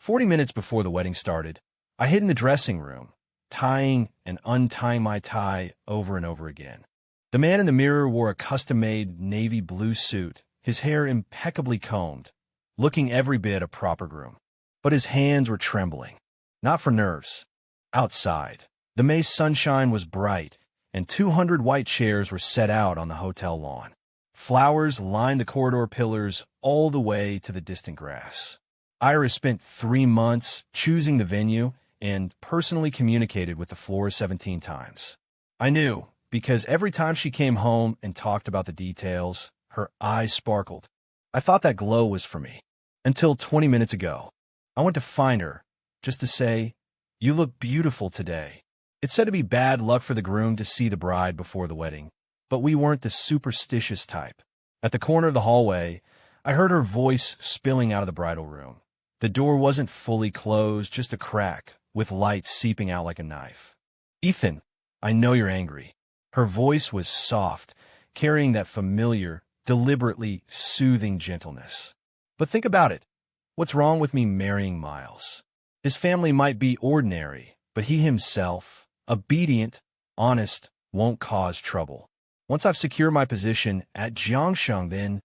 40 minutes before the wedding started, I hid in the dressing room, tying and untying my tie over and over again. The man in the mirror wore a custom-made navy blue suit, his hair impeccably combed, looking every bit a proper groom. But his hands were trembling. Not for nerves. Outside, the May sunshine was bright, and 200 white chairs were set out on the hotel lawn. Flowers lined the corridor pillars all the way to the distant grass. Iris spent 3 months choosing the venue and personally communicated with the floor 17 times. I knew, because every time she came home and talked about the details, her eyes sparkled. I thought that glow was for me. Until 20 minutes ago, I went to find her, just to say, "You look beautiful today." It's said to be bad luck for the groom to see the bride before the wedding, but we weren't the superstitious type. At the corner of the hallway, I heard her voice spilling out of the bridal room. The door wasn't fully closed, just a crack, with light seeping out like a knife. "Ethan, I know you're angry." Her voice was soft, carrying that familiar, deliberately soothing gentleness. "But think about it. What's wrong with me marrying Miles? His family might be ordinary, but he himself, obedient, honest, won't cause trouble. Once I've secured my position at Jiangsheng, then—"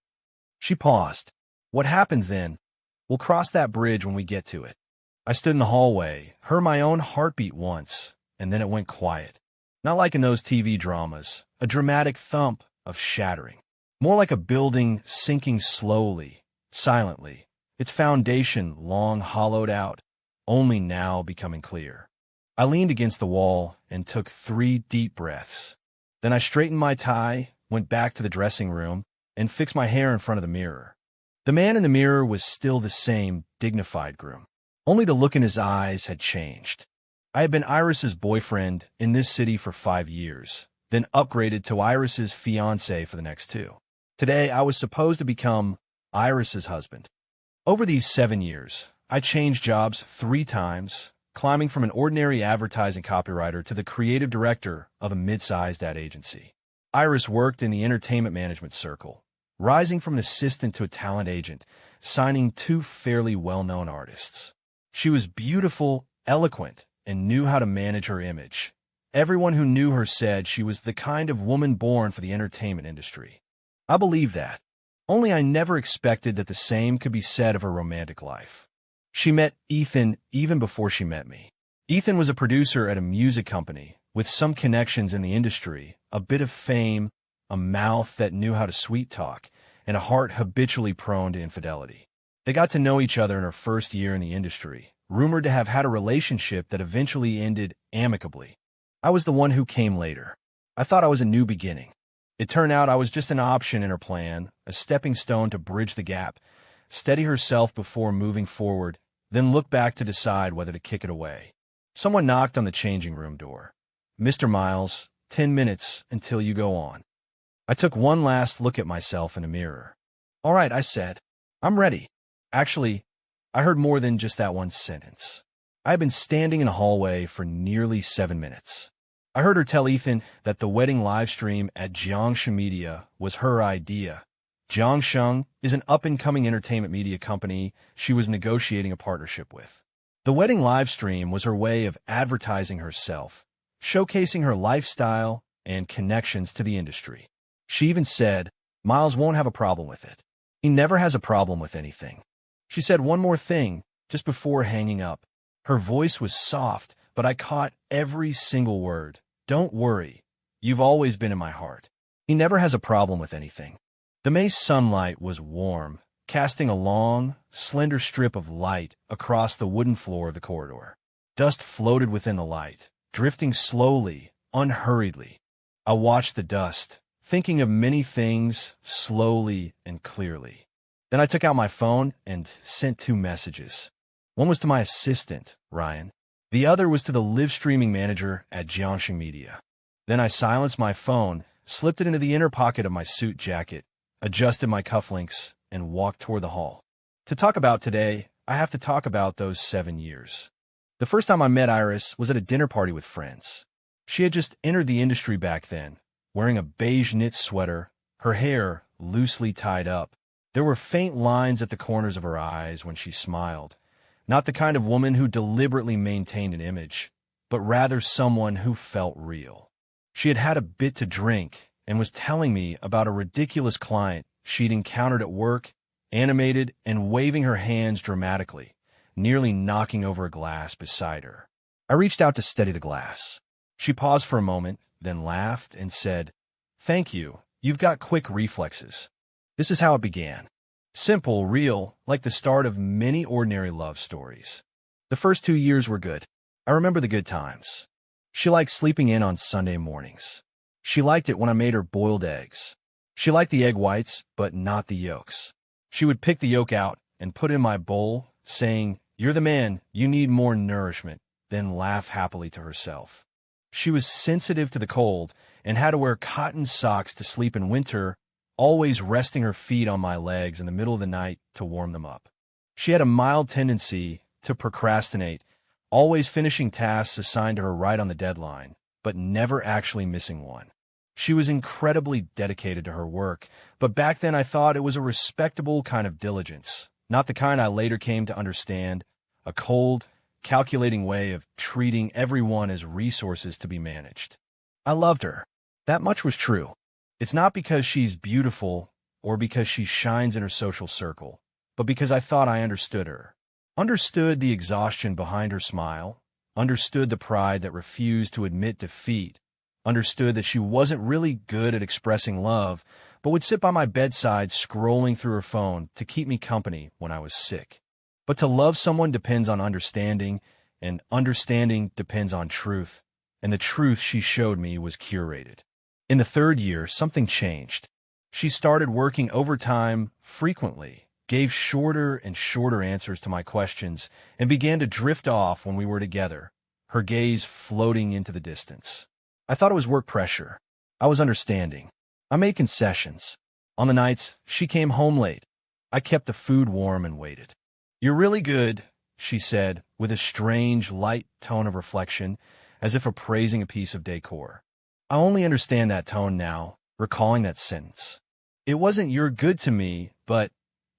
She paused. "What happens then? We'll cross that bridge when we get to it." I stood in the hallway, heard my own heartbeat once, and then it went quiet. Not like in those TV dramas, a dramatic thump of shattering. More like a building sinking slowly, silently, its foundation long hollowed out, only now becoming clear. I leaned against the wall and took 3 deep breaths. Then I straightened my tie, went back to the dressing room, and fixed my hair in front of the mirror. The man in the mirror was still the same dignified groom. Only the look in his eyes had changed. I had been Iris's boyfriend in this city for 5 years, then upgraded to Iris's fiancé for the next 2. Today, I was supposed to become Iris's husband. Over these 7 years, I changed jobs 3 times, climbing from an ordinary advertising copywriter to the creative director of a mid-sized ad agency. Iris worked in the entertainment management circle, rising from an assistant to a talent agent, signing 2 fairly well-known artists. She was beautiful, eloquent, and knew how to manage her image. Everyone who knew her said she was the kind of woman born for the entertainment industry. I believe that. Only I never expected that the same could be said of her romantic life. She met Ethan even before she met me. Ethan was a producer at a music company, with some connections in the industry, a bit of fame, a mouth that knew how to sweet talk, and a heart habitually prone to infidelity. They got to know each other in her first year in the industry, rumored to have had a relationship that eventually ended amicably. I was the one who came later. I thought I was a new beginning. It turned out I was just an option in her plan, a stepping stone to bridge the gap, steady herself before moving forward, then look back to decide whether to kick it away. Someone knocked on the changing room door. "Mr. Miles, 10 minutes until you go on." I took one last look at myself in a mirror. "All right," I said. "I'm ready." Actually, I heard more than just that one sentence. I had been standing in a hallway for nearly 7 minutes. I heard her tell Ethan that the wedding livestream at Jiangsheng Media was her idea. Jiangsheng is an up-and-coming entertainment media company she was negotiating a partnership with. The wedding livestream was her way of advertising herself, showcasing her lifestyle and connections to the industry. She even said, "Miles won't have a problem with it. He never has a problem with anything." She said one more thing just before hanging up. Her voice was soft, but I caught every single word. "Don't worry. You've always been in my heart. He never has a problem with anything." The May sunlight was warm, casting a long, slender strip of light across the wooden floor of the corridor. Dust floated within the light, drifting slowly, unhurriedly. I watched the dust, thinking of many things slowly and clearly. Then I took out my phone and sent 2 messages. One was to my assistant, Ryan. The other was to the live streaming manager at Jiangsheng Media. Then I silenced my phone, slipped it into the inner pocket of my suit jacket, adjusted my cufflinks, and walked toward the hall. To talk about today, I have to talk about those 7 years. The first time I met Iris was at a dinner party with friends. She had just entered the industry back then, wearing a beige knit sweater, her hair loosely tied up. There were faint lines at the corners of her eyes when she smiled, Not the kind of woman who deliberately maintained an image, but rather someone who felt real. She had had a bit to drink and was telling me about a ridiculous client she'd encountered at work, animated and waving her hands dramatically, nearly knocking over a glass beside her. I reached out to steady the glass. She paused for a moment, then laughed and said, "Thank you. You've got quick reflexes." This is how it began. Simple, real, like the start of many ordinary love stories. The first 2 years were good. I remember the good times. She liked sleeping in on Sunday mornings. She liked it when I made her boiled eggs. She liked the egg whites, but not the yolks. She would pick the yolk out and put it in my bowl, saying, "You're the man, you need more nourishment," then laugh happily to herself. She was sensitive to the cold and had to wear cotton socks to sleep in winter, always resting her feet on my legs in the middle of the night to warm them up. She had a mild tendency to procrastinate, always finishing tasks assigned to her right on the deadline, but never actually missing one. She was incredibly dedicated to her work, but back then I thought it was a respectable kind of diligence, not the kind I later came to understand, a cold, calculating way of treating everyone as resources to be managed. I loved her. That much was true. It's not because she's beautiful or because she shines in her social circle, but because I thought I understood her. Understood the exhaustion behind her smile, understood the pride that refused to admit defeat, understood that she wasn't really good at expressing love, but would sit by my bedside scrolling through her phone to keep me company when I was sick. But to love someone depends on understanding, and understanding depends on truth, and the truth she showed me was curated. In the 3rd year, something changed. She started working overtime frequently, gave shorter and shorter answers to my questions, and began to drift off when we were together, her gaze floating into the distance. I thought it was work pressure. I was understanding. I made concessions. On the nights, she came home late. I kept the food warm and waited. "You're really good," she said, with a strange, light tone of reflection, as if appraising a piece of decor. I only understand that tone now, recalling that sentence. It wasn't "you're good to me," but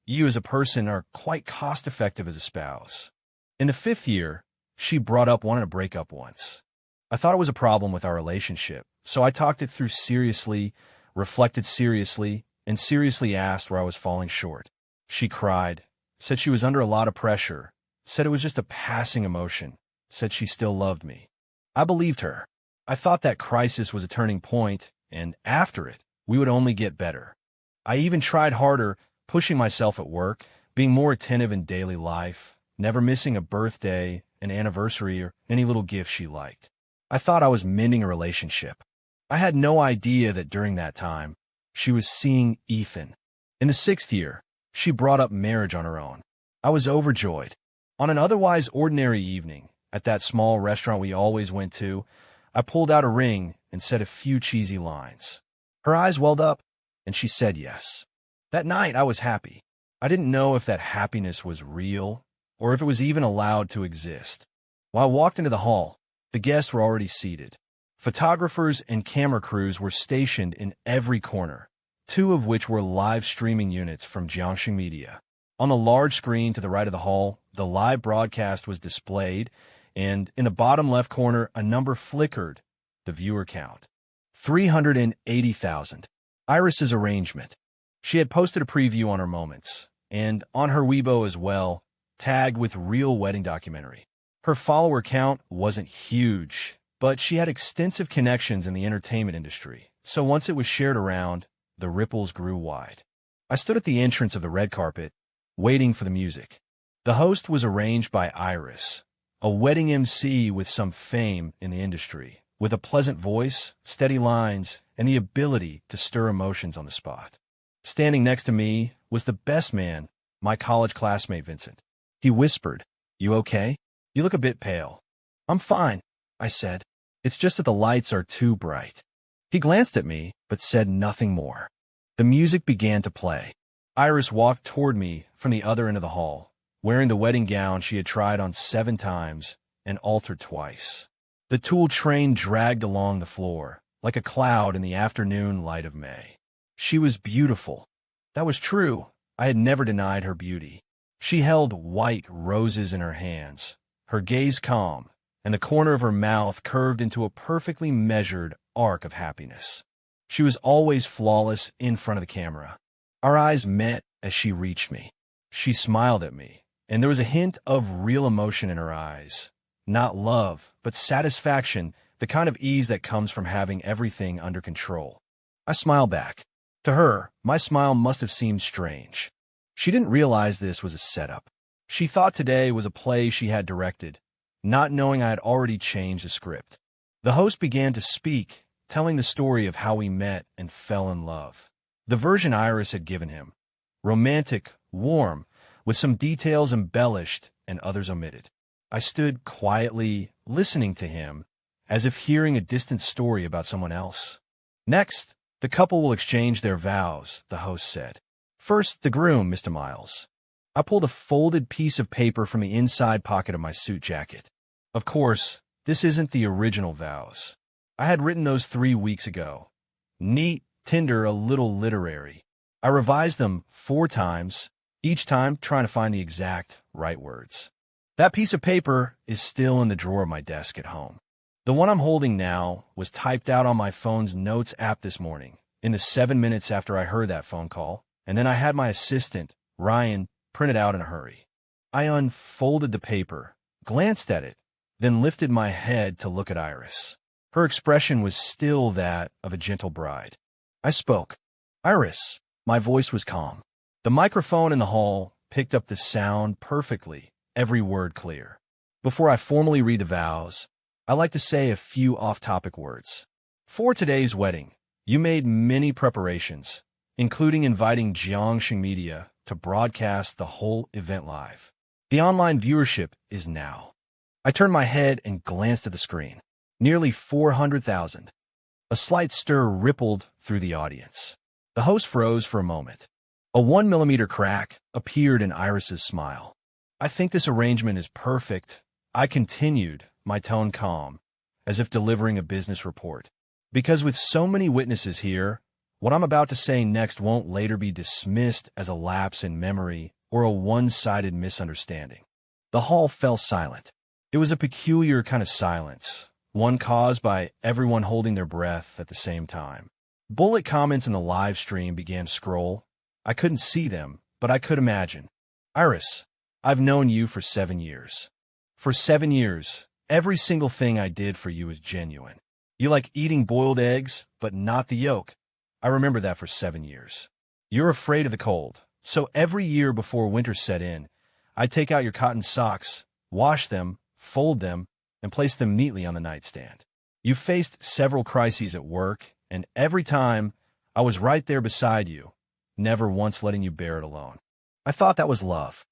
"you as a person are quite cost-effective as a spouse." In the 5th year, she brought up wanting to break up once. I thought it was a problem with our relationship, so I talked it through seriously, reflected seriously, and seriously asked where I was falling short. She cried, said she was under a lot of pressure, said it was just a passing emotion, said she still loved me. I believed her. I thought that crisis was a turning point, and after it, we would only get better. I even tried harder, pushing myself at work, being more attentive in daily life, never missing a birthday, an anniversary, or any little gift she liked. I thought I was mending a relationship. I had no idea that during that time, she was seeing Ethan. In the 6th year, she brought up marriage on her own. I was overjoyed. On an otherwise ordinary evening, at that small restaurant we always went to, I pulled out a ring and said a few cheesy lines. Her eyes welled up, and she said yes. That night, I was happy. I didn't know if that happiness was real, or if it was even allowed to exist. While I walked into the hall, the guests were already seated. Photographers and camera crews were stationed in every corner, 2 of which were live streaming units from Jiangxing Media. On the large screen to the right of the hall, the live broadcast was displayed, and in the bottom left corner, a number flickered, the viewer count. 380,000. Iris's arrangement. She had posted a preview on her moments, and on her Weibo as well, tagged with real wedding documentary. Her follower count wasn't huge, but she had extensive connections in the entertainment industry, so once it was shared around, the ripples grew wide. I stood at the entrance of the red carpet, waiting for the music. The host was arranged by Iris, a wedding MC with some fame in the industry, with a pleasant voice, steady lines, and the ability to stir emotions on the spot. Standing next to me was the best man, my college classmate Vincent. He whispered, "You okay? You look a bit pale." "I'm fine," I said. "It's just that the lights are too bright." He glanced at me, but said nothing more. The music began to play. Iris walked toward me from the other end of the hall, wearing the wedding gown she had tried on 7 times and altered twice. The tulle train dragged along the floor, like a cloud in the afternoon light of May. She was beautiful. That was true. I had never denied her beauty. She held white roses in her hands, her gaze calm, and the corner of her mouth curved into a perfectly measured arc of happiness. She was always flawless in front of the camera. Our eyes met as she reached me. She smiled at me, and there was a hint of real emotion in her eyes. Not love, but satisfaction, the kind of ease that comes from having everything under control. I smiled back. To her, my smile must have seemed strange. She didn't realize this was a setup. She thought today was a play she had directed, not knowing I had already changed the script. The host began to speak, telling the story of how we met and fell in love. The version Iris had given him. Romantic, warm, with some details embellished and others omitted. I stood quietly, listening to him, as if hearing a distant story about someone else. Next, the couple will exchange their vows, the host said. First, the groom, Mr. Miles. I pulled a folded piece of paper from the inside pocket of my suit jacket. Of course, this isn't the original vows. I had written those 3 weeks ago. Neat, tender, a little literary. I revised them 4 times, each time trying to find the exact right words. That piece of paper is still in the drawer of my desk at home. The one I'm holding now was typed out on my phone's notes app this morning, in the 7 minutes after I heard that phone call, and then I had my assistant, Ryan, print it out in a hurry. I unfolded the paper, glanced at it, then lifted my head to look at Iris. Her expression was still that of a gentle bride. I spoke. Iris. My voice was calm. The microphone in the hall picked up the sound perfectly, every word clear. Before I formally read the vows, I like to say a few off-topic words. For today's wedding, you made many preparations, including inviting Jiangxing Media to broadcast the whole event live. The online viewership is now. I turned my head and glanced at the screen. Nearly 400,000. A slight stir rippled through the audience. The host froze for a moment. A 1 mm crack appeared in Iris's smile. I think this arrangement is perfect. I continued, my tone calm, as if delivering a business report. Because with so many witnesses here, what I'm about to say next won't later be dismissed as a lapse in memory or a one-sided misunderstanding. The hall fell silent. It was a peculiar kind of silence, one caused by everyone holding their breath at the same time. Bullet comments in the live stream began to scroll. I couldn't see them, but I could imagine. Iris, I've known you for 7 years. For 7 years, every single thing I did for you is genuine. You like eating boiled eggs, but not the yolk. I remember that for 7 years. You're afraid of the cold, so every year before winter set in, I'd take out your cotton socks, wash them, fold them, and place them neatly on the nightstand. You faced several crises at work, and every time, I was right there beside you, never once letting you bear it alone. I thought that was love.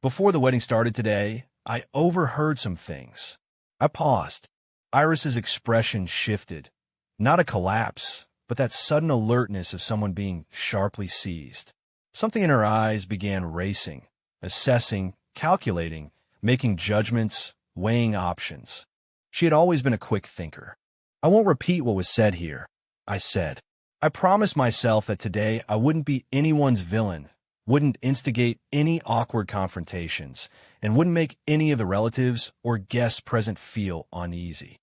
Before the wedding started today, I overheard some things. I paused. Iris's expression shifted. Not a collapse, but that sudden alertness of someone being sharply seized. Something in her eyes began racing, assessing, calculating, making judgments, weighing options. She had always been a quick thinker. I won't repeat what was said here, I said. I promised myself that today I wouldn't be anyone's villain, wouldn't instigate any awkward confrontations, and wouldn't make any of the relatives or guests present feel uneasy.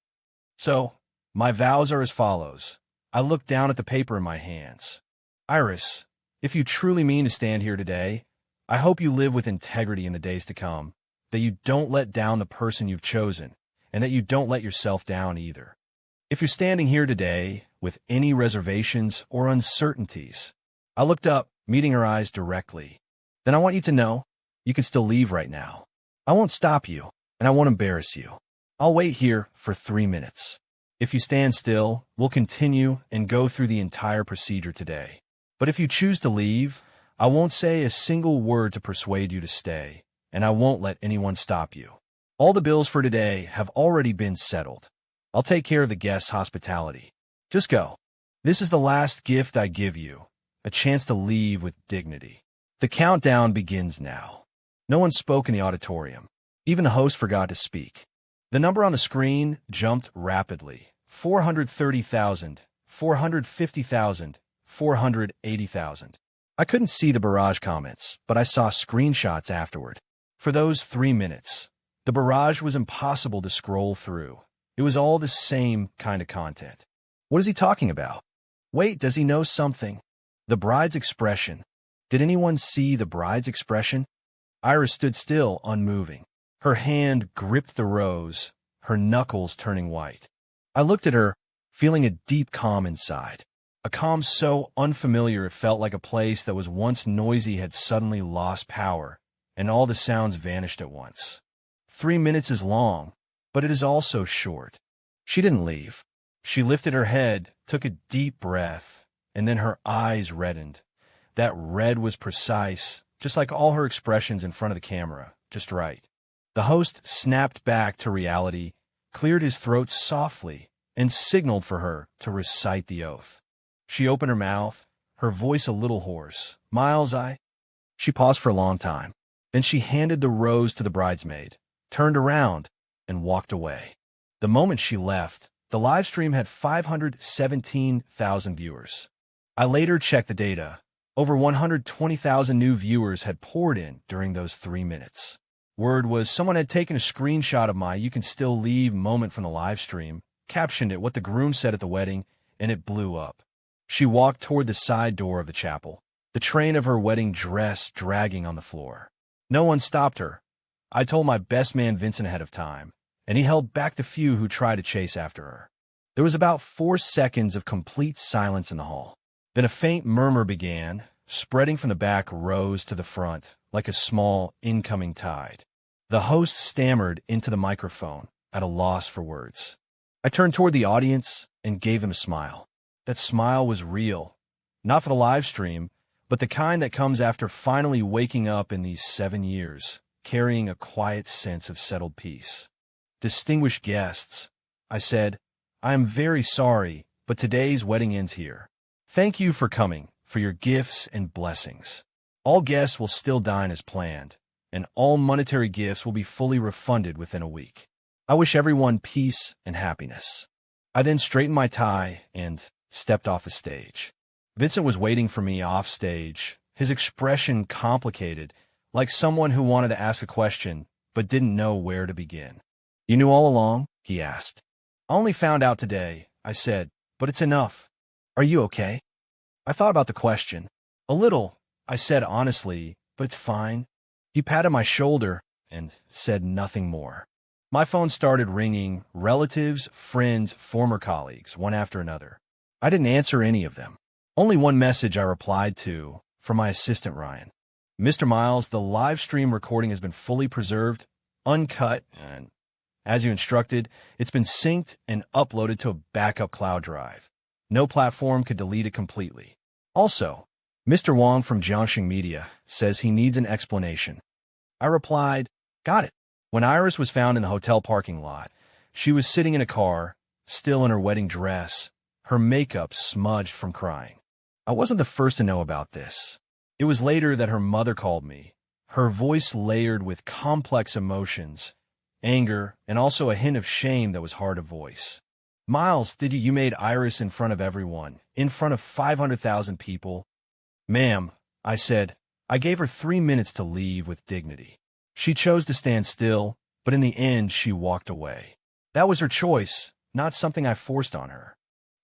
So, my vows are as follows. I looked down at the paper in my hands. Iris, if you truly mean to stand here today, I hope you live with integrity in the days to come, that you don't let down the person you've chosen, and that you don't let yourself down either. If you're standing here today with any reservations or uncertainties, I looked up, meeting her eyes directly. Then I want you to know, you can still leave right now. I won't stop you, and I won't embarrass you. I'll wait here for 3 minutes. If you stand still, we'll continue and go through the entire procedure today. But if you choose to leave, I won't say a single word to persuade you to stay, and I won't let anyone stop you. All the bills for today have already been settled. I'll take care of the guests' hospitality. Just go. This is the last gift I give you, a chance to leave with dignity. The countdown begins now. No one spoke in the auditorium. Even the host forgot to speak. The number on the screen jumped rapidly. 430,000, 450,000, 480,000. I couldn't see the barrage comments, but I saw screenshots afterward. For those 3 minutes, the barrage was impossible to scroll through. It was all the same kind of content. What is he talking about? Wait, does he know something? The bride's expression. Did anyone see the bride's expression? Iris stood still, unmoving. Her hand gripped the rose, her knuckles turning white. I looked at her, feeling a deep calm inside. A calm so unfamiliar it felt like a place that was once noisy had suddenly lost power, and all the sounds vanished at once. 3 minutes is long, but it is also short. She didn't leave. She lifted her head, took a deep breath, and then her eyes reddened. That red was precise, just like all her expressions in front of the camera, just right. The host snapped back to reality, cleared his throat softly, and signaled for her to recite the oath. She opened her mouth, her voice a little hoarse. Miles, She paused for a long time. Then she handed the rose to the bridesmaid, turned around, and walked away. The moment she left, the live stream had 517,000 viewers. I later checked the data. Over 120,000 new viewers had poured in during those 3 minutes. Word was someone had taken a screenshot of my "you can still leave" moment from the live stream, captioned it what the groom said at the wedding, and it blew up. She walked toward the side door of the chapel, the train of her wedding dress dragging on the floor. No one stopped her. I told my best man Vincent ahead of time, and he held back the few who tried to chase after her. There was about 4 seconds of complete silence in the hall. Then a faint murmur began, spreading from the back rows to the front, like a small incoming tide. The host stammered into the microphone, at a loss for words. I turned toward the audience and gave him a smile. That smile was real, not for the live stream, but the kind that comes after finally waking up in these 7 years, carrying a quiet sense of settled peace. Distinguished guests, I said, I am very sorry, but today's wedding ends here. Thank you for coming, for your gifts and blessings. All guests will still dine as planned, and all monetary gifts will be fully refunded within a week. I wish everyone peace and happiness. I then straightened my tie and stepped off the stage. Vincent was waiting for me off stage, his expression complicated, like someone who wanted to ask a question but didn't know where to begin. You knew all along? He asked. I only found out today, I said, but it's enough. Are you okay? I thought about the question. A little, I said honestly, but it's fine. He patted my shoulder and said nothing more. My phone started ringing, relatives, friends, former colleagues, one after another. I didn't answer any of them. Only one message I replied to, from my assistant Ryan. Mr. Miles, the live stream recording has been fully preserved, uncut, and, as you instructed, it's been synced and uploaded to a backup cloud drive. No platform could delete it completely. Also, Mr. Wong from Jiangxing Media says he needs an explanation. I replied, got it. When Iris was found in the hotel parking lot, she was sitting in a car, still in her wedding dress, her makeup smudged from crying. I wasn't the first to know about this. It was later that her mother called me, her voice layered with complex emotions, anger, and also a hint of shame that was hard to voice. Miles, you made Iris in front of everyone, in front of 500,000 people? Ma'am, I said, I gave her 3 minutes to leave with dignity. She chose to stand still, but in the end she walked away. That was her choice, not something I forced on her.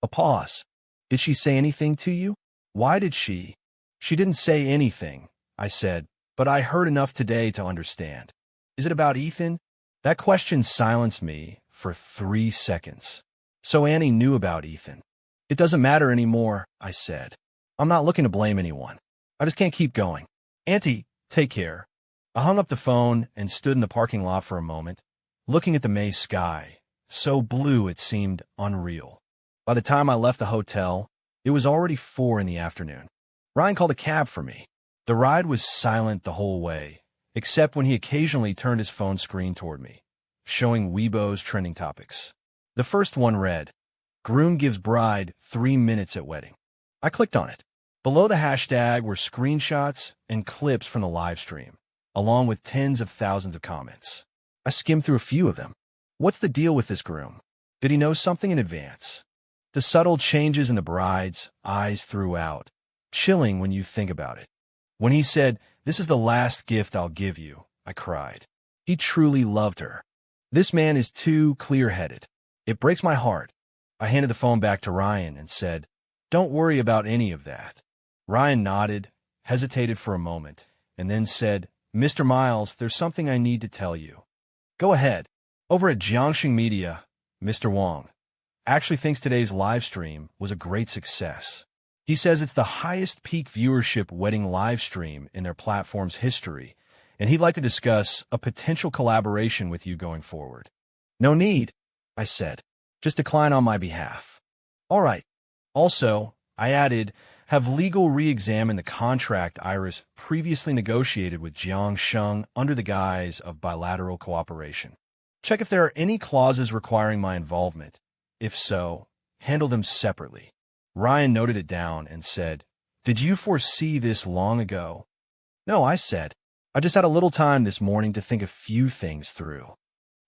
A pause. Did she say anything to you? Why did she? She didn't say anything, I said, but I heard enough today to understand. Is it about Ethan? That question silenced me for 3 seconds. So Annie knew about Ethan. It doesn't matter anymore, I said. I'm not looking to blame anyone. I just can't keep going. Auntie, take care. I hung up the phone and stood in the parking lot for a moment, looking at the May sky, so blue it seemed unreal. By the time I left the hotel, it was already 4 in the afternoon. Ryan called a cab for me. The ride was silent the whole way, except when he occasionally turned his phone screen toward me, showing Weibo's trending topics. The first one read, Groom gives bride 3 minutes at wedding. I clicked on it. Below the hashtag were screenshots and clips from the live stream, along with tens of thousands of comments. I skimmed through a few of them. What's the deal with this groom? Did he know something in advance? The subtle changes in the bride's eyes throughout, chilling when you think about it. When he said, "This is the last gift I'll give you," I cried. He truly loved her. This man is too clear-headed. It breaks my heart. I handed the phone back to Ryan and said, "Don't worry about any of that." Ryan nodded, hesitated for a moment, and then said, "Mr. Miles, there's something I need to tell you." "Go ahead." Over at Jiangxing Media, Mr. Wang actually thinks today's live stream was a great success. He says it's the highest peak viewership wedding live stream in their platform's history, and he'd like to discuss a potential collaboration with you going forward. "No need," I said. "Just decline on my behalf." "All right." Also, I added, have legal re-examine the contract Iris previously negotiated with Jiangxing under the guise of bilateral cooperation. Check if there are any clauses requiring my involvement. If so, handle them separately. Ryan noted it down and said, "Did you foresee this long ago?" "No," I said. "I just had a little time this morning to think a few things through."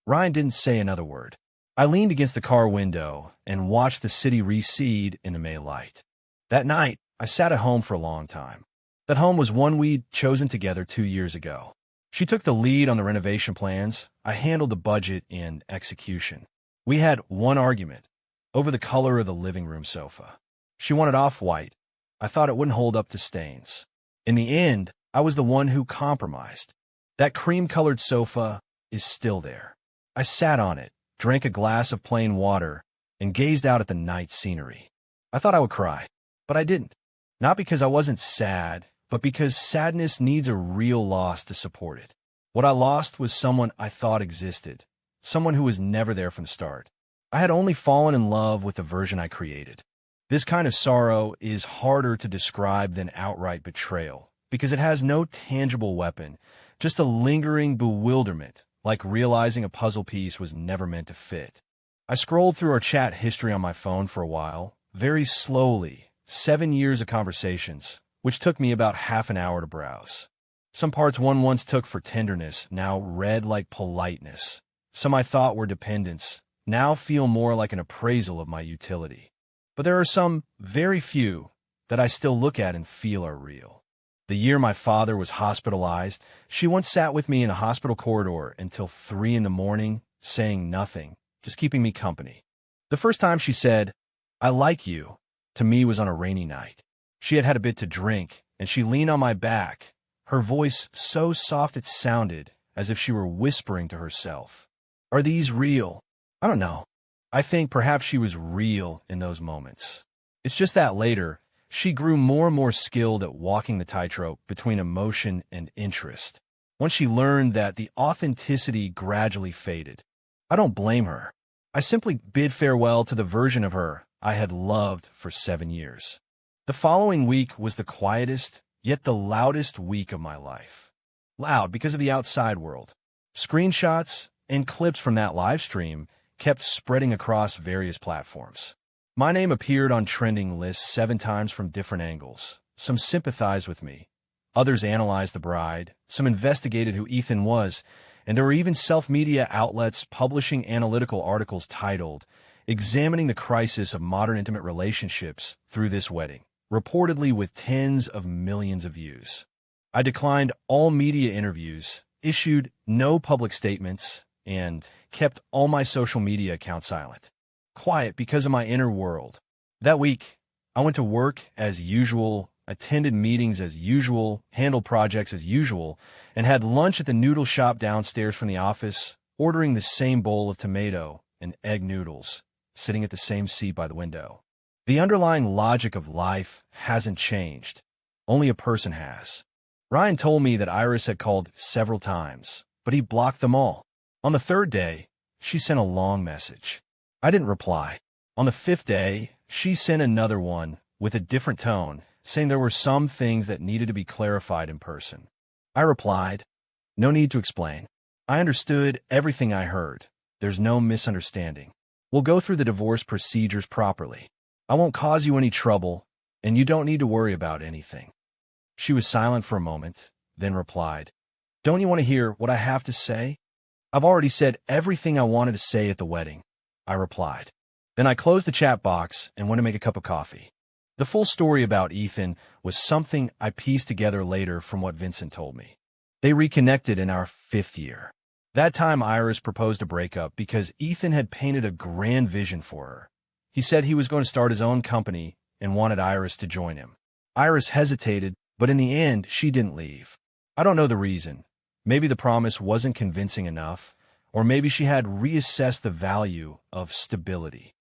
Ryan didn't say another word. I leaned against the car window and watched the city recede in the May light. That night, I sat at home for a long time. That home was one we'd chosen together 2 years ago. She took the lead on the renovation plans. I handled the budget and execution. We had one argument over the color of the living room sofa. She wanted off-white. I thought it wouldn't hold up to stains. In the end, I was the one who compromised. That cream-colored sofa is still there. I sat on it, drank a glass of plain water, and gazed out at the night scenery. I thought I would cry, but I didn't. Not because I wasn't sad, but because sadness needs a real loss to support it. What I lost was someone I thought existed, someone who was never there from the start. I had only fallen in love with the version I created. This kind of sorrow is harder to describe than outright betrayal, because it has no tangible weapon, just a lingering bewilderment, like realizing a puzzle piece was never meant to fit. I scrolled through our chat history on my phone for a while, very slowly, 7 years of conversations, which took me about half an hour to browse. Some parts one once took for tenderness now read like politeness. Some I thought were dependence now feel more like an appraisal of my utility. But there are some, very few, that I still look at and feel are real. The year my father was hospitalized, she once sat with me in the hospital corridor until 3 in the morning, saying nothing, just keeping me company. The first time she said, "I like you," to me was on a rainy night. She had had a bit to drink, and she leaned on my back, her voice so soft it sounded as if she were whispering to herself. Are these real? I don't know. I think perhaps she was real in those moments. It's just that later, she grew more and more skilled at walking the tightrope between emotion and interest. Once she learned that the authenticity gradually faded. I don't blame her. I simply bid farewell to the version of her I had loved for 7 years. The following week was the quietest, yet the loudest week of my life. Loud because of the outside world. Screenshots and clips from that live stream kept spreading across various platforms. My name appeared on trending lists 7 times from different angles. Some sympathized with me. Others analyzed the bride. Some investigated who Ethan was. And there were even self-media outlets publishing analytical articles titled, "Examining the Crisis of Modern Intimate Relationships Through This Wedding," reportedly with tens of millions of views. I declined all media interviews, issued no public statements, and kept all my social media accounts silent. Quiet because of my inner world. That week, I went to work as usual, attended meetings as usual, handled projects as usual, and had lunch at the noodle shop downstairs from the office, ordering the same bowl of tomato and egg noodles, sitting at the same seat by the window. The underlying logic of life hasn't changed. Only a person has. Ryan told me that Iris had called several times, but he blocked them all. On the 3rd day, she sent a long message. I didn't reply. On the 5th day, she sent another one with a different tone, saying there were some things that needed to be clarified in person. I replied, "No need to explain. I understood everything I heard. There's no misunderstanding. We'll go through the divorce procedures properly. I won't cause you any trouble, and you don't need to worry about anything." She was silent for a moment, then replied, "Don't you want to hear what I have to say?" "I've already said everything I wanted to say at the wedding," I replied. Then I closed the chat box and went to make a cup of coffee. The full story about Ethan was something I pieced together later from what Vincent told me. They reconnected in our 5th year. That time Iris proposed a breakup because Ethan had painted a grand vision for her. He said he was going to start his own company and wanted Iris to join him. Iris hesitated, but in the end, she didn't leave. I don't know the reason. Maybe the promise wasn't convincing enough, or maybe she had reassessed the value of stability.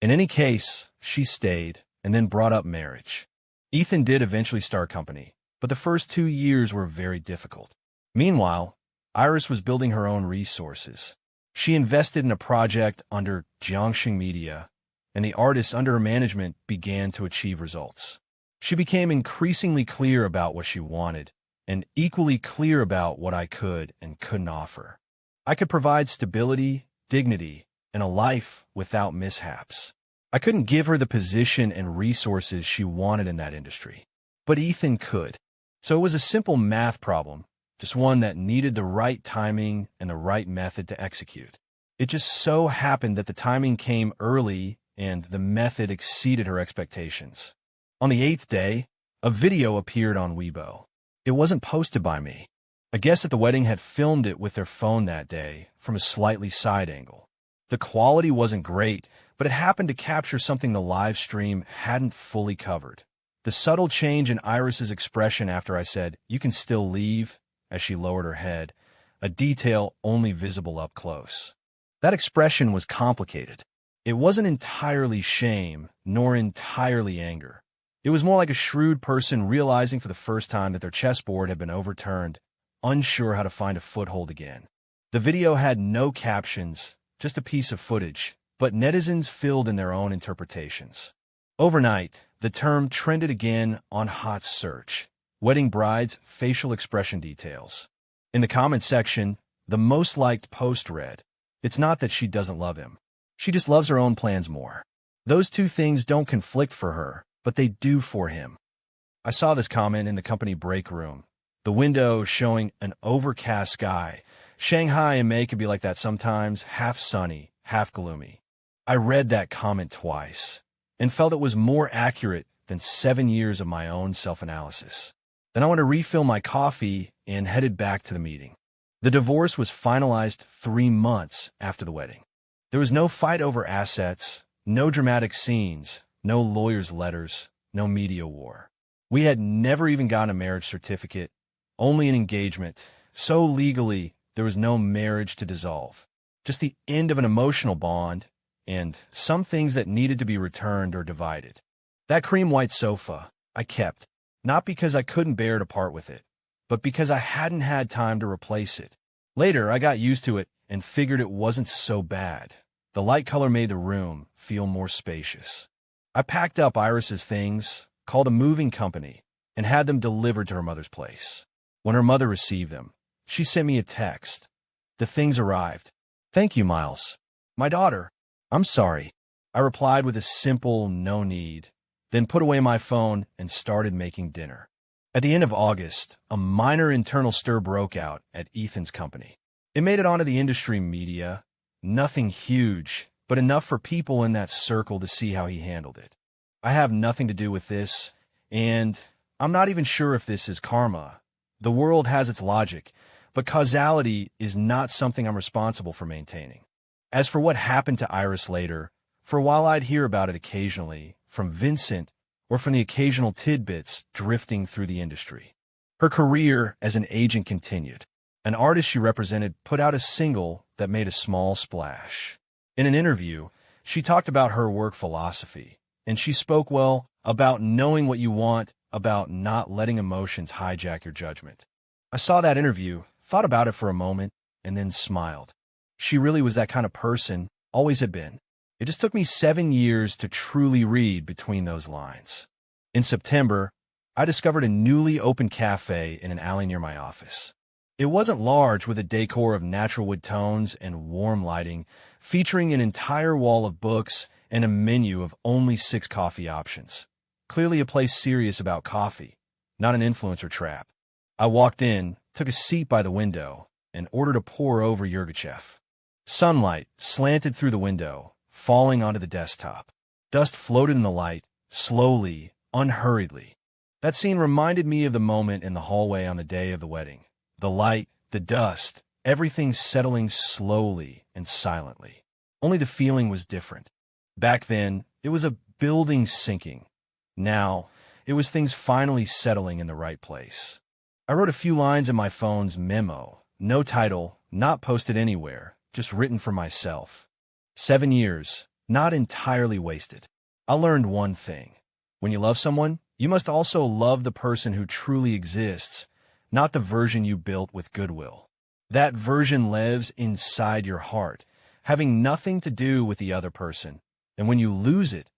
In any case, she stayed and then brought up marriage. Ethan did eventually start a company, but the first 2 years were very difficult. Meanwhile, Iris was building her own resources. She invested in a project under Jiangxing Media, and the artists under her management began to achieve results. She became increasingly clear about what she wanted, and equally clear about what I could and couldn't offer. I could provide stability, dignity, and a life without mishaps. I couldn't give her the position and resources she wanted in that industry, but Ethan could. So it was a simple math problem, just one that needed the right timing and the right method to execute. It just so happened that the timing came early and the method exceeded her expectations. On the 8th day, a video appeared on Weibo. It wasn't posted by me. A guest at the wedding had filmed it with their phone that day from a slightly side angle. The quality wasn't great, but it happened to capture something the live stream hadn't fully covered. The subtle change in Iris's expression after I said, "You can still leave," as she lowered her head, a detail only visible up close. That expression was complicated. It wasn't entirely shame, nor entirely anger. It was more like a shrewd person realizing for the first time that their chessboard had been overturned, unsure how to find a foothold again. The video had no captions, just a piece of footage, but netizens filled in their own interpretations. Overnight, the term trended again on Hot Search: wedding bride's facial expression details. In the comment section, the most liked post read, "It's not that she doesn't love him. She just loves her own plans more. Those two things don't conflict for her, but they do for him." I saw this comment in the company break room. The window showing an overcast sky. Shanghai in May could be like that sometimes, half sunny, half gloomy. I read that comment twice and felt it was more accurate than 7 years of my own self-analysis. Then I went to refill my coffee and headed back to the meeting. The divorce was finalized 3 months after the wedding. There was no fight over assets, no dramatic scenes, no lawyers' letters, no media war. We had never even gotten a marriage certificate, only an engagement. So legally, there was no marriage to dissolve, just the end of an emotional bond and some things that needed to be returned or divided. That cream white sofa I kept, not because I couldn't bear to part with it, but because I hadn't had time to replace it. Later, I got used to it and figured it wasn't so bad. The light color made the room feel more spacious. I packed up Iris's things, called a moving company, and had them delivered to her mother's place. When her mother received them, she sent me a text. "The things arrived. Thank you, Miles. My daughter." "I'm sorry." I replied with a simple "no need," then put away my phone and started making dinner. At the end of August, a minor internal stir broke out at Ethan's company. It made it onto the industry media. Nothing huge, but enough for people in that circle to see how he handled it. I have nothing to do with this, and I'm not even sure if this is karma. The world has its logic, but causality is not something I'm responsible for maintaining. As for what happened to Iris later, for a while I'd hear about it occasionally, from Vincent or from the occasional tidbits drifting through the industry. Her career as an agent continued. An artist she represented put out a single that made a small splash. In an interview, she talked about her work philosophy, and she spoke well about knowing what you want, about not letting emotions hijack your judgment. I saw that interview, thought about it for a moment, and then smiled. She really was that kind of person, always had been. It just took me 7 years to truly read between those lines. In September, I discovered a newly opened cafe in an alley near my office. It wasn't large, with a decor of natural wood tones and warm lighting, featuring an entire wall of books and a menu of only 6 coffee options. Clearly a place serious about coffee, not an influencer trap. I walked in, took a seat by the window, and ordered a pour-over Yirgachev. Sunlight slanted through the window, falling onto the desktop. Dust floated in the light, slowly, unhurriedly. That scene reminded me of the moment in the hallway on the day of the wedding. The light, the dust, everything settling slowly and silently. Only the feeling was different. Back then, it was a building sinking. Now, it was things finally settling in the right place. I wrote a few lines in my phone's memo. No title, not posted anywhere, just written for myself. 7 years, not entirely wasted. I learned one thing. When you love someone, you must also love the person who truly exists, not the version you built with goodwill. That version lives inside your heart, having nothing to do with the other person. And when you lose it,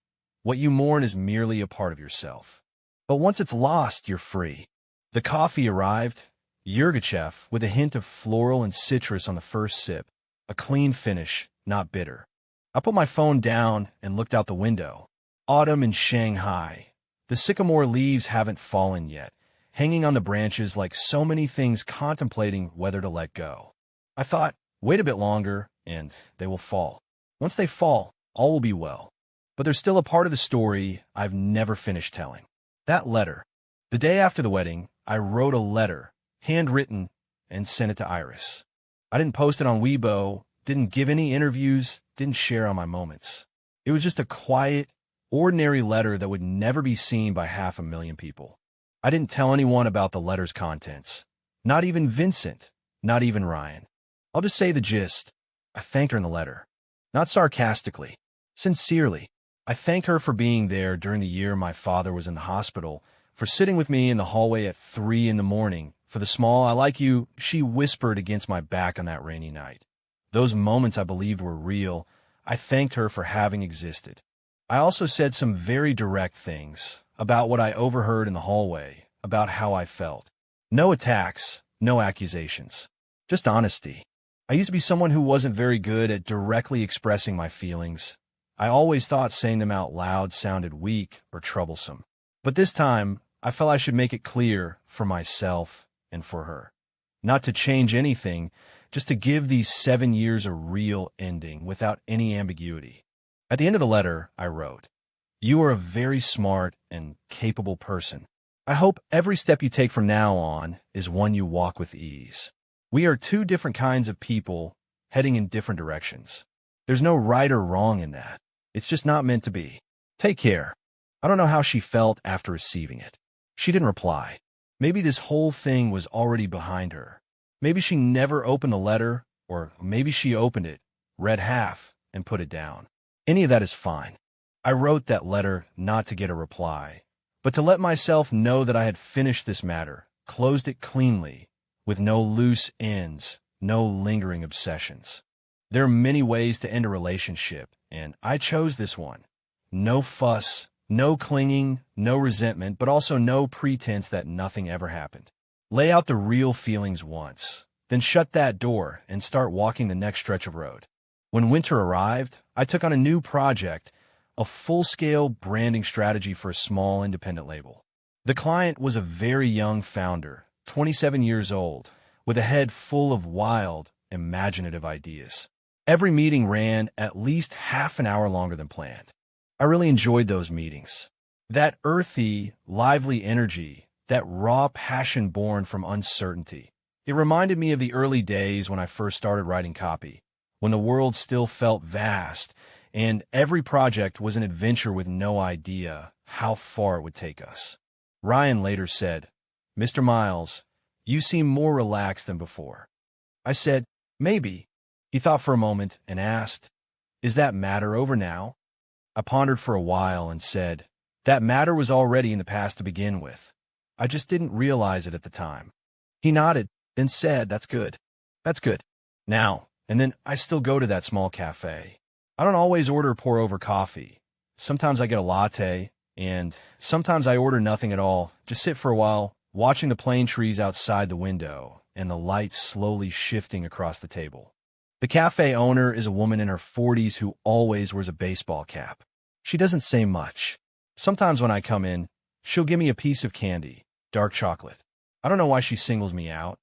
what you mourn is merely a part of yourself. But once it's lost, you're free. The coffee arrived, Yirgachev, with a hint of floral and citrus on the first sip, a clean finish, not bitter. I put my phone down and looked out the window. Autumn in Shanghai. The sycamore leaves haven't fallen yet, hanging on the branches like so many things contemplating whether to let go. I thought, wait a bit longer, and they will fall. Once they fall, all will be well. But there's still a part of the story I've never finished telling. That letter. The day after the wedding, I wrote a letter, handwritten, and sent it to Iris. I didn't post it on Weibo, didn't give any interviews, didn't share on my moments. It was just a quiet, ordinary letter that would never be seen by 500,000 people. I didn't tell anyone about the letter's contents. Not even Vincent, not even Ryan. I'll just say the gist. I thanked her in the letter. Not sarcastically, sincerely. I thank her for being there during the year my father was in the hospital, for sitting with me in the hallway at 3 a.m, for the small "I like you" she whispered against my back on that rainy night. Those moments I believed were real. I thanked her for having existed. I also said some very direct things about what I overheard in the hallway, about how I felt. No attacks, no accusations. Just honesty. I used to be someone who wasn't very good at directly expressing my feelings. I always thought saying them out loud sounded weak or troublesome. But this time, I felt I should make it clear for myself and for her. Not to change anything, just to give these 7 years a real ending without any ambiguity. At the end of the letter, I wrote, "You are a very smart and capable person. I hope every step you take from now on is one you walk with ease. We are two different kinds of people heading in different directions. There's no right or wrong in that. It's just not meant to be. Take care." I don't know how she felt after receiving it. She didn't reply. Maybe this whole thing was already behind her. Maybe she never opened the letter, or maybe she opened it, read half, and put it down. Any of that is fine. I wrote that letter not to get a reply, but to let myself know that I had finished this matter, closed it cleanly, with no loose ends, no lingering obsessions. There are many ways to end a relationship, and I chose this one. No fuss, no clinging, no resentment, but also no pretense that nothing ever happened. Lay out the real feelings once, then shut that door and start walking the next stretch of road. When winter arrived, I took on a new project, a full-scale branding strategy for a small independent label. The client was a very young founder, 27 years old, with a head full of wild, imaginative ideas. Every meeting ran at least half an hour longer than planned. I really enjoyed those meetings. That earthy, lively energy, that raw passion born from uncertainty. It reminded me of the early days when I first started writing copy, when the world still felt vast, and every project was an adventure with no idea how far it would take us. Ryan later said, "Mr. Miles, you seem more relaxed than before." I said, "Maybe." He thought for a moment and asked, "Is that matter over now?" I pondered for a while and said, "That matter was already in the past to begin with. I just didn't realize it at the time." He nodded, then said, "That's good. That's good. Now," and then I still go to that small cafe. I don't always order pour-over coffee. Sometimes I get a latte, and sometimes I order nothing at all, just sit for a while, watching the plane trees outside the window and the lights slowly shifting across the table. The cafe owner is a woman in her 40s who always wears a baseball cap. She doesn't say much. Sometimes when I come in, she'll give me a piece of candy, dark chocolate. I don't know why she singles me out.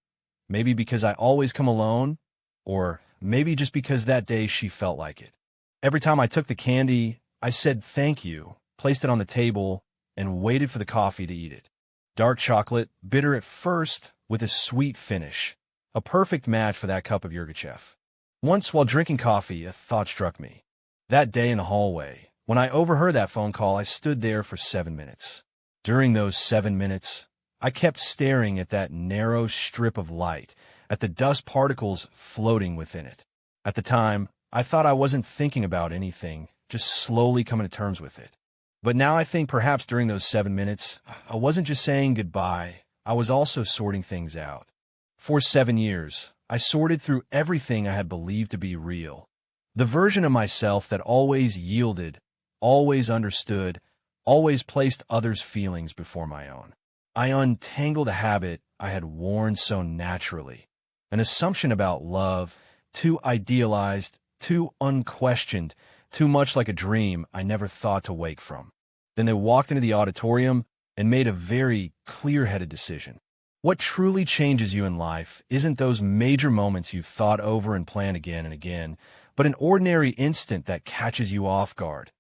Maybe because I always come alone, or maybe just because that day she felt like it. Every time I took the candy, I said thank you, placed it on the table, and waited for the coffee to eat it. Dark chocolate, bitter at first, with a sweet finish. A perfect match for that cup of Yirgachev. Once, while drinking coffee, a thought struck me. That day in the hallway, when I overheard that phone call, I stood there for 7 minutes. During those 7 minutes, I kept staring at that narrow strip of light, at the dust particles floating within it. At the time, I thought I wasn't thinking about anything, just slowly coming to terms with it. But now I think perhaps during those 7 minutes, I wasn't just saying goodbye, I was also sorting things out. For 7 years, I sorted through everything I had believed to be real. The version of myself that always yielded, always understood, always placed others' feelings before my own. I untangled a habit I had worn so naturally, an assumption about love, too idealized, too unquestioned, too much like a dream I never thought to wake from. Then they walked into the auditorium and made a very clear-headed decision. What truly changes you in life isn't those major moments you've thought over and planned again and again, but an ordinary instant that catches you off guard.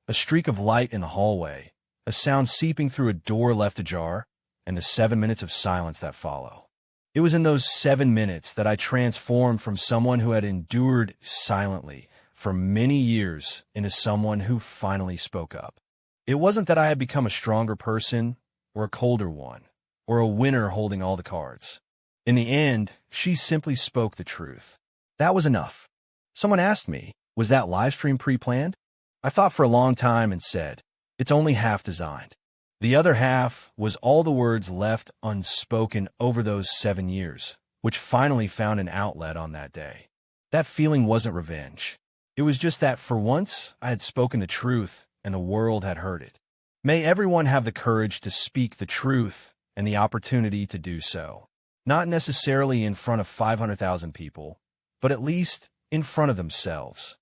A streak of light in the hallway, a sound seeping through a door left ajar, and the 7 minutes of silence that follow. It was in those 7 minutes that I transformed from someone who had endured silently for many years into someone who finally spoke up. It wasn't that I had become a stronger person or a colder one, or a winner holding all the cards. In the end, she simply spoke the truth. That was enough. Someone asked me, was that live stream pre-planned? I thought for a long time and said, it's only half designed. The other half was all the words left unspoken over those 7 years, which finally found an outlet on that day. That feeling wasn't revenge. It was just that for once I had spoken the truth and the world had heard it. May everyone have the courage to speak the truth and the opportunity to do so. Not necessarily in front of 500,000 people, but at least in front of themselves.